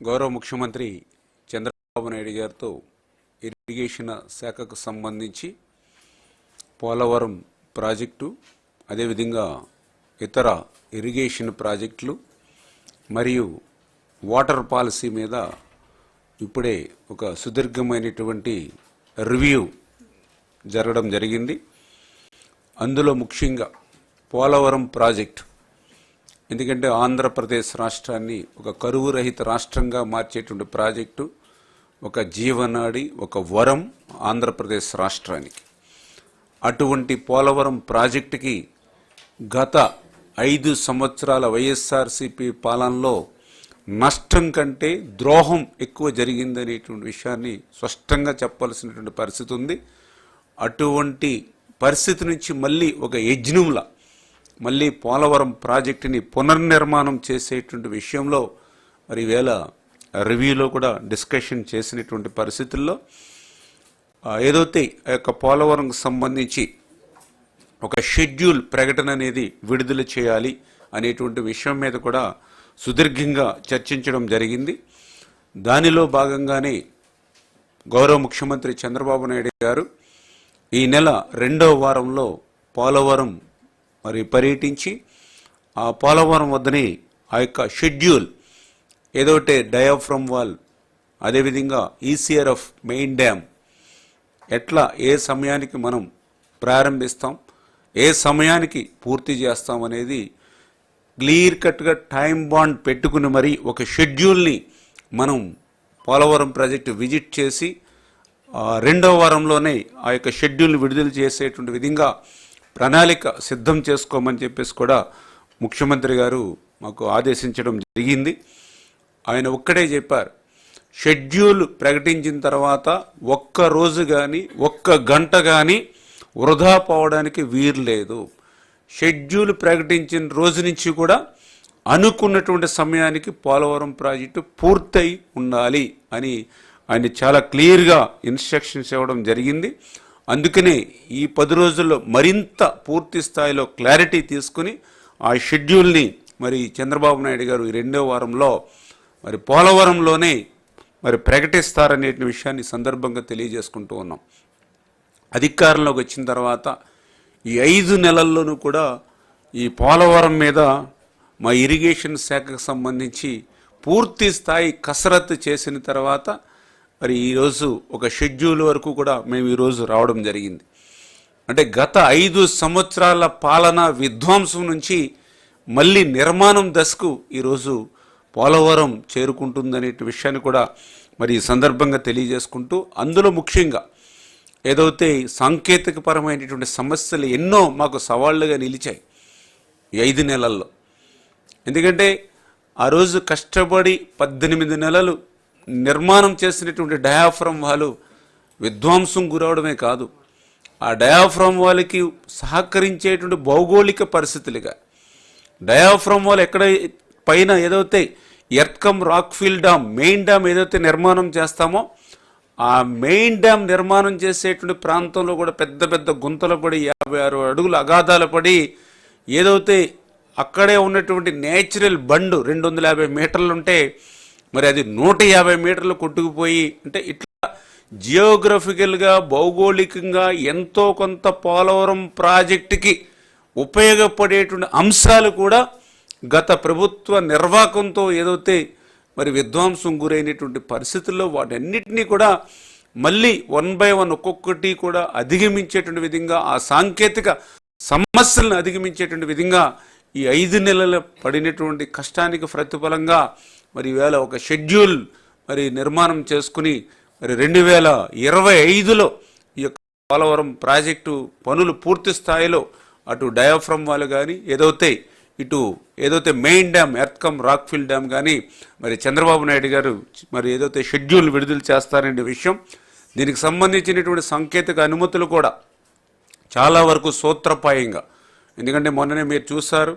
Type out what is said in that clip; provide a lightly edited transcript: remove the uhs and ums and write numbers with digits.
గౌరవ ముఖ్యమంత్రి చంద్రబాబు నాయుడు గారితో ఇరిగేషన్ శాఖకు సంబంధించి పోలవరం ప్రాజెక్టు, అదేవిధంగా ఇతర ఇరిగేషన్ ప్రాజెక్టులు మరియు వాటర్ పాలసీ మీద ఇప్పుడే ఒక సుదీర్ఘమైనటువంటి రివ్యూ జరగడం జరిగింది. అందులో ముఖ్యంగా పోలవరం ప్రాజెక్టు, ఎందుకంటే ఆంధ్రప్రదేశ్ రాష్ట్రాన్ని ఒక కరువు రహిత రాష్ట్రంగా మార్చేటువంటి ప్రాజెక్టు, ఒక జీవనాడి, ఒక వరం ఆంధ్రప్రదేశ్ రాష్ట్రానికి. అటువంటి పోలవరం ప్రాజెక్టుకి గత 5 సంవత్సరాల వైఎస్ఆర్సీపీ పాలనలో నష్టం కంటే ద్రోహం ఎక్కువ జరిగిందనేటువంటి విషయాన్ని స్పష్టంగా చెప్పాల్సినటువంటి పరిస్థితి ఉంది. అటువంటి పరిస్థితి నుంచి మళ్ళీ ఒక యజ్ఞంలా మళ్ళీ పోలవరం ప్రాజెక్టుని పునర్నిర్మాణం చేసేటువంటి విషయంలో మరి వేళ రివ్యూలో కూడా డిస్కషన్ చేసినటువంటి పరిస్థితుల్లో ఏదైతే ఆ యొక్క పోలవరంకు సంబంధించి ఒక షెడ్యూల్ ప్రకటన అనేది విడుదల చేయాలి అనేటువంటి విషయం మీద కూడా సుదీర్ఘంగా చర్చించడం జరిగింది. దానిలో భాగంగానే గౌరవ ముఖ్యమంత్రి చంద్రబాబు నాయుడు గారు ఈ నెల 2వ వారంలో పోలవరం మరి పర్యటించి ఆ పోలవరం వద్దనే ఆ యొక్క షెడ్యూల్ ఏదోటే డయాఫ్రమ్ వాల్, అదేవిధంగా ఈసీఆర్ఎఫ్ మెయిన్ డ్యామ్ ఎట్లా ఏ సమయానికి మనం ప్రారంభిస్తాం, ఏ సమయానికి పూర్తి చేస్తాం అనేది క్లియర్ కట్గా టైం బాండ్ పెట్టుకుని మరి ఒక షెడ్యూల్ని మనం పోలవరం ప్రాజెక్టు విజిట్ చేసి 2వ వారంలోనే ఆ యొక్క షెడ్యూల్ని విడుదల చేసేటువంటి విధంగా ప్రణాళిక సిద్ధం చేసుకోమని చెప్పేసి కూడా ముఖ్యమంత్రి గారు మాకు ఆదేశించడం జరిగింది. ఆయన ఒక్కడే చెప్పారు, షెడ్యూల్ ప్రకటించిన తర్వాత ఒక్క రోజు కానీ ఒక్క గంట కానీ వృధా పోవడానికి వీలు లేదు. షెడ్యూల్ ప్రకటించిన రోజు నుంచి కూడా అనుకున్నటువంటి సమయానికి పోలవరం ప్రాజెక్టు పూర్తయి ఉండాలి అని ఆయన చాలా క్లియర్గా ఇన్స్ట్రక్షన్స్ ఇవ్వడం జరిగింది. అందుకనే ఈ 10 రోజుల్లో మరింత పూర్తి స్థాయిలో క్లారిటీ తీసుకుని ఆ షెడ్యూల్ని మరి చంద్రబాబు నాయుడు గారు ఈ 2వ వారంలో మరి పోలవరంలోనే మరి ప్రకటిస్తారనే విషయాన్ని సందర్భంగా తెలియజేసుకుంటూ ఉన్నాం. అధికారంలోకి వచ్చిన తర్వాత ఈ 5 నెలల్లోనూ కూడా ఈ పోలవరం మీద మా ఇరిగేషన్ శాఖకు సంబంధించి పూర్తి స్థాయి కసరత్తు చేసిన తర్వాత మరి ఈరోజు ఒక షెడ్యూల్ వరకు కూడా మేము ఈరోజు రావడం జరిగింది. అంటే గత 5 సంవత్సరాల పాలన విధ్వంసం నుంచి మళ్ళీ నిర్మాణం దశకు ఈరోజు పోలవరం చేరుకుంటుందనే విషయాన్ని కూడా మరి ఈ సందర్భంగా తెలియజేసుకుంటూ, అందులో ముఖ్యంగా ఏదైతే సాంకేతికపరమైనటువంటి సమస్యలు ఎన్నో మాకు సవాళ్లుగా నిలిచాయి ఈ 5 నెలల్లో. ఎందుకంటే ఆ రోజు కష్టపడి 18 నెలలు నిర్మాణం చేసినటువంటి డయాఫ్రమ్ వాల్ విధ్వంసం గురవడమే కాదు, ఆ డయాఫ్రమ్ వాల్కి సహకరించేటువంటి భౌగోళిక పరిస్థితులుగా డయాఫ్రమ్ వాల్ ఎక్కడ పైన ఏదైతే ఎర్త్కమ్ రాక్ఫిల్ డ్యామ్ మెయిన్ డ్యామ్ ఏదైతే నిర్మాణం చేస్తామో ఆ మెయిన్ డ్యామ్ నిర్మాణం చేసేటువంటి ప్రాంతంలో కూడా పెద్ద పెద్ద గుంతలు పడి 56 అడుగుల అగాధాలు పడి ఏదైతే అక్కడే ఉన్నటువంటి నేచురల్ బండ్ 250 మీటర్లు ఉంటే మరి అది 150 మీటర్లు కొట్టుకుపోయి, అంటే ఇట్లా జియోగ్రఫికల్గా భౌగోళికంగా ఎంతో కొంత పోలవరం ప్రాజెక్టుకి ఉపయోగపడేటువంటి అంశాలు కూడా గత ప్రభుత్వ నిర్వాహకంతో ఏదైతే మరి విధ్వంసం గురైనటువంటి పరిస్థితుల్లో వాటన్నిటినీ కూడా మళ్ళీ 1 by 1 ఒక్కొక్కటి కూడా అధిగమించేటువంటి విధంగా, ఆ సాంకేతిక సమస్యలను అధిగమించేటువంటి విధంగా ఈ 5 నెలలు పడినటువంటి కష్టానికి ప్రతిఫలంగా మరి ఈవేళ ఒక షెడ్యూల్ మరి నిర్మాణం చేసుకుని మరి 2025లో ఈ యొక్క పోలవరం ప్రాజెక్టు పనులు పూర్తి స్థాయిలో అటు డయాఫ్రమ్ వాల్ కానీ ఏదైతే మెయిన్ డ్యామ్ ఎర్త్కమ్ రాక్ఫిల్ డ్యామ్ కానీ మరి చంద్రబాబు నాయుడు గారు మరి ఏదైతే షెడ్యూల్ విడుదల చేస్తారనే విషయం, దీనికి సంబంధించినటువంటి సాంకేతిక అనుమతులు కూడా చాలా వరకు సూత్రప్రాయంగా, ఎందుకంటే మొన్ననే మీరు చూశారు